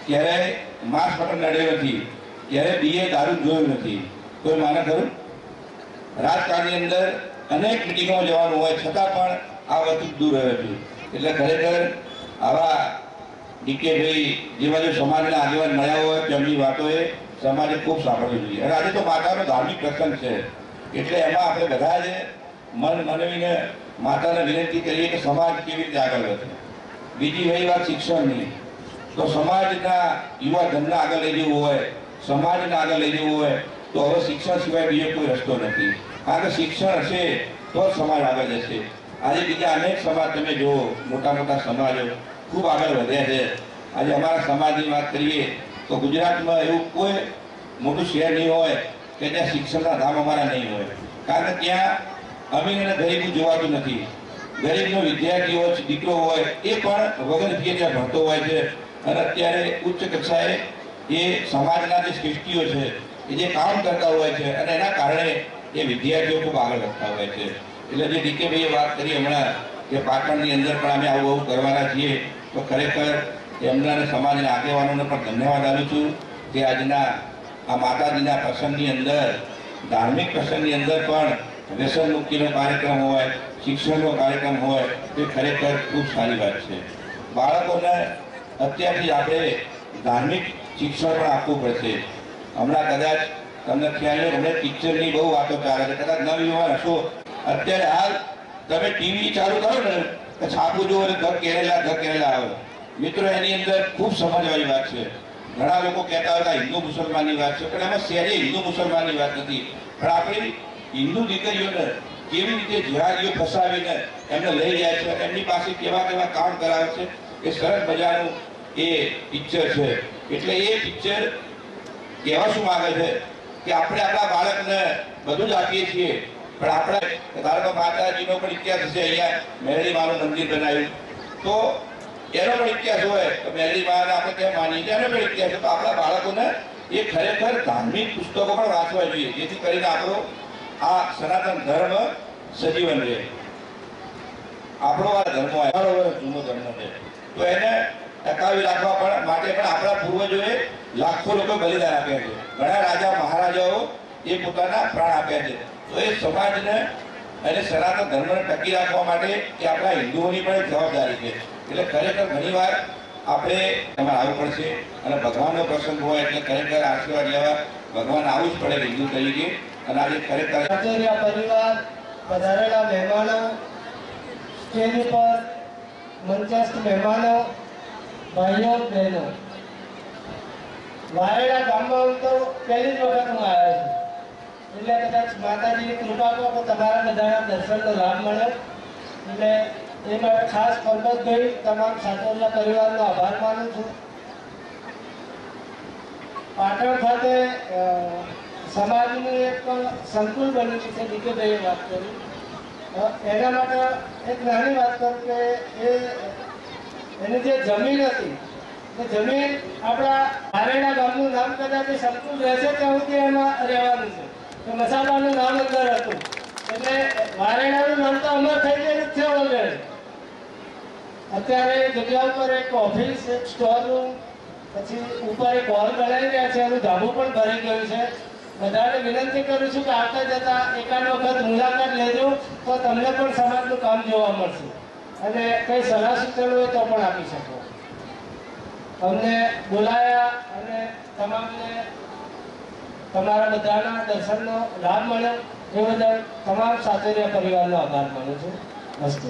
ક્યારેય માંસ મટન નડ્યો નથી, ક્યારેય બીએ દારૂ જોયું નથી. કોઈ માને ખરું? રાજકારણની અંદર અનેક મિટિંગોમાં જવાનું હોય છતાં પણ આ વસ્તુ દૂર રહ્યો છું. એટલે ખરેખર આવા ડીકેભાઈ જેવા જો સમાજના આગેવાન મળ્યા હોય તેમની વાતોએ સમાજે ખૂબ સાંભળવી જોઈએ. અને આજે તો માતાનો ધાર્મિક પ્રસંગ છે એટલે એમાં આપણે બધા જ મન મનવીને માતાને વિનંતી કરીએ કે સમાજ કેવી રીતે આગળ વધે. બીજી વહી વાત શિક્ષણની. તો સમાજના યુવા ધનને આગળ લઈ જવું હોય, સમાજને આગળ લઈ જવું હોય તો હવે શિક્ષણ સિવાય બીજો કોઈ રસ્તો નથી. કારણ કે શિક્ષણ હશે તો જ સમાજ આગળ જશે. આજે બીજા અનેક સમાજ તમે જુઓ, મોટા મોટા સમાજો ખૂબ આગળ વધ્યા છે. આજે અમારા સમાજની વાત કરીએ તો ગુજરાતમાં એવું કોઈ મોટું શહેર નહીં હોય કે જ્યાં શિક્ષણના ધામ અમારા નહીં હોય. કારણ કે ત્યાં અમીર અને ગરીબ જોવાતું નથી. ગરીબનો વિદ્યાર્થી હોય, દીકરો હોય એ પણ વગર ફીએ ત્યાં ભણતો હોય છે. અને અત્યારે ઉચ્ચ કક્ષાએ એ સમાજના જે સૃષ્ટિઓ છે એ જે કામ કરતા હોય છે અને એના કારણે એ વિદ્યાર્થીઓ ખૂબ આગળ વધતા હોય છે. એટલે જે ડીકેભાઈએ વાત કરી હમણાં કે પાટણની અંદર પણ અમે આવું આવું કરવાના છીએ, તો ખરેખર એમના અને સમાજના આગેવાનોને પણ ધન્યવાદ આપું છું કે આજના આ માતાજીના પ્રસંગની અંદર, ધાર્મિક પ્રસંગની અંદર પણ વ્યસન મુક્તિનો કાર્યક્રમ હોય, શિક્ષણનો કાર્યક્રમ હોય તે ખરેખર ખૂબ સારી વાત છે. બાળકોને અત્યારથી આપણે ધાર્મિક શિક્ષણ પણ આપવું પડશે. હમણાં કદાચ તમને ખ્યાલ હોય, હમણાં ટીચરની બહુ વાતો ચાલે છે, કદાચ નવયુવાન હશો. અત્યારે હાલ તમે ટીવી ચાલુ કરો ને તો છાપું જુઓ અને ઘર કેરેલા આવે. મિત્રો એની અંદર ખૂબ સમજવાની વાત છે. ઘણા લોકો કહેતા હોય કે હિન્દુ મુસલમાનની વાત છે, પણ એમાં સહેજે હિન્દુ મુસલમાનની વાત નથી. પણ આપણી હિન્દુ દીકરીઓને કેવી રીતે જિહાદીઓ ફસાવીને એમને લઈ જાય છે, એમની પાસે કેવા કેવા કામ કરાવે છે, એ સરસ મજાનું એ પિક્ચર છે. એટલે એ પિક્ચર કહેવા શું માંગે છે કે આપણે આપણા બાળકને બધું જ આપીએ છીએ, પણ આપણે ધારો કે માતાજીનો પણ ઇતિહાસ છે. અહીંયા મેરડી માનું મંદિર બનાવ્યું તો એનો પણ ઇતિહાસ હોય તો મેરડી માને આપણે કેમ માનીએ છીએ, એનો પણ ઇતિહાસ. તો આપણા બાળકોને એ ખરેખર ધાર્મિક પુસ્તકો પણ વાંચવા જોઈએ, જેથી કરીને આપણો આ સનાતન ધર્મ સજીવન રહે. આપણો આ ધર્મ 1000 વર્ષ જૂનો ધર્મ છે, તો એને ટકાવી રાખવા પણ માટે પણ આપણા પૂર્વજોએ લાખો લોકો બલિદાન આપ્યા છે. ઘણા રાજા મહારાજાઓ એ પોતાના પ્રાણ આપ્યા છે. તો એ સમાજને અને સનાતન ધર્મને ટકી રાખવા માટે એ આપણા હિન્દુઓની પણ એક જવાબદારી છે. એટલે ખરેખર ઘણીવાર આપણે એમાં આવવું પડશે અને ભગવાનનો પ્રસંગ હોય એટલે ખરેખર આશીર્વાદ લેવા ભગવાન આવવું જ પડે હિન્દુ તરીકે. અને આજે ખરેખર પરિવાર, પધારેલા મહેમાનો, સ્ટેજ ઉપર મંચસ્થ મહેમાનો, ભાઈઓ બહેનો, વારેડા ગામમાં તો પહેલી જ વખત હું આવ્યો છું, એટલે કદાચ માતાજીની કૃપા કહો તો તમારા બધાના દર્શનનો લાભ મળે. એટલે એ માટે ખાસ પરબતભાઈ તમામ સાતોલિયા પરિવારનો આભાર માનું છું. પાટણ ખાતે સમાજનું એક સંકુલ બન્યું છે, દીકરીભાઈએ વાત કરી. એના માટે એક નાની વાત કરું કે એની જે જમીન હતી એ જમીન આપણા હારેડા ગામનું નામ કદાચ એ સંકુલ રહેશે ત્યાં સુધી એમાં રહેવાનું છે. તો મસાલાનું નામ અંદર હતું એટલે વારેડાનું નામ તો અમર થઈ ગયેલું જ છે ઓલરેડી. અત્યારે જગ્યા ઉપર એક ઓફિસ, એક સ્ટોર રૂમ, પછી ઉપર એક હોલ બનાવી રહ્યા છે, એનું ધાબુ પણ ભરી ગયું છે. બધાને વિનંતી કરું છું કે આવતા જતા એકાદ વખત મુલાકાત લેજો તો તમને પણ સમાજનું કામ જોવા મળશે અને કંઈ સલાહ સૂચન હોય તો પણ આપી શકો. અમને બોલાયા અને તમામને તમારા બધાના દર્શનનો લાભ મળ્યો એ બદલ તમામ સાતોલિયા પરિવારનો આભાર માનું છું. અસ્તુ.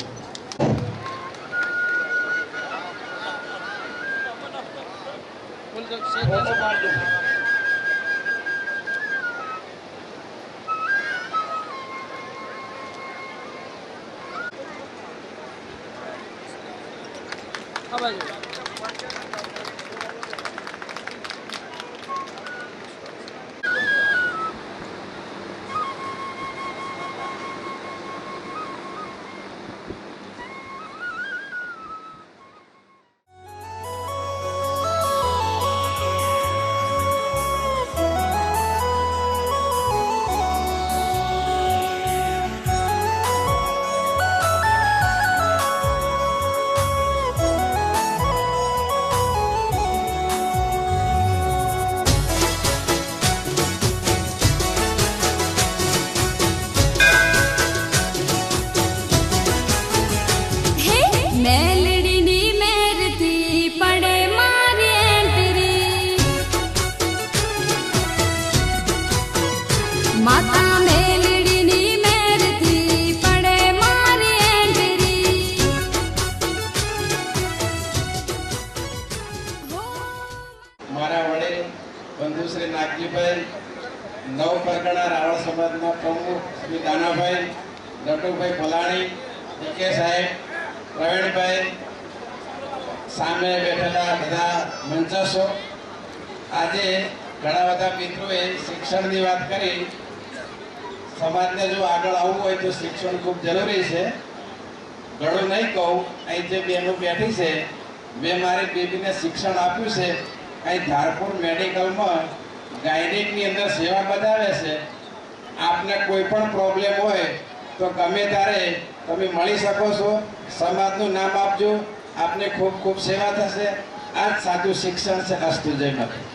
નટુભાઈ ભલાણી, ડીકે સાહેબ, પ્રવીણભાઈ, સામે બેઠેલા બધા મંચસ્સો, આજે ઘણા બધા મિત્રોએ શિક્ષણની વાત કરી. સમાજને જો આગળ આવવું હોય તો શિક્ષણ ખૂબ જરૂરી છે. ઘણું નહીં કહું, અહીં જે બહેનો બેઠી છે, મેં મારી બેબીને શિક્ષણ આપ્યું છે. અહીં ધારપુર મેડિકલમાં ગાયનિકની અંદર સેવા બજાવે છે. આપને કોઈ પણ પ્રોબ્લેમ હોય તો ગમે ત્યારે તમે મળી શકો છો. સમાજનું નામ આપજો, આપને ખૂબ ખૂબ સેવા થશે. આ જ સાચું શિક્ષણ છે. અસ્તુ જય માતા.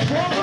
Yeah.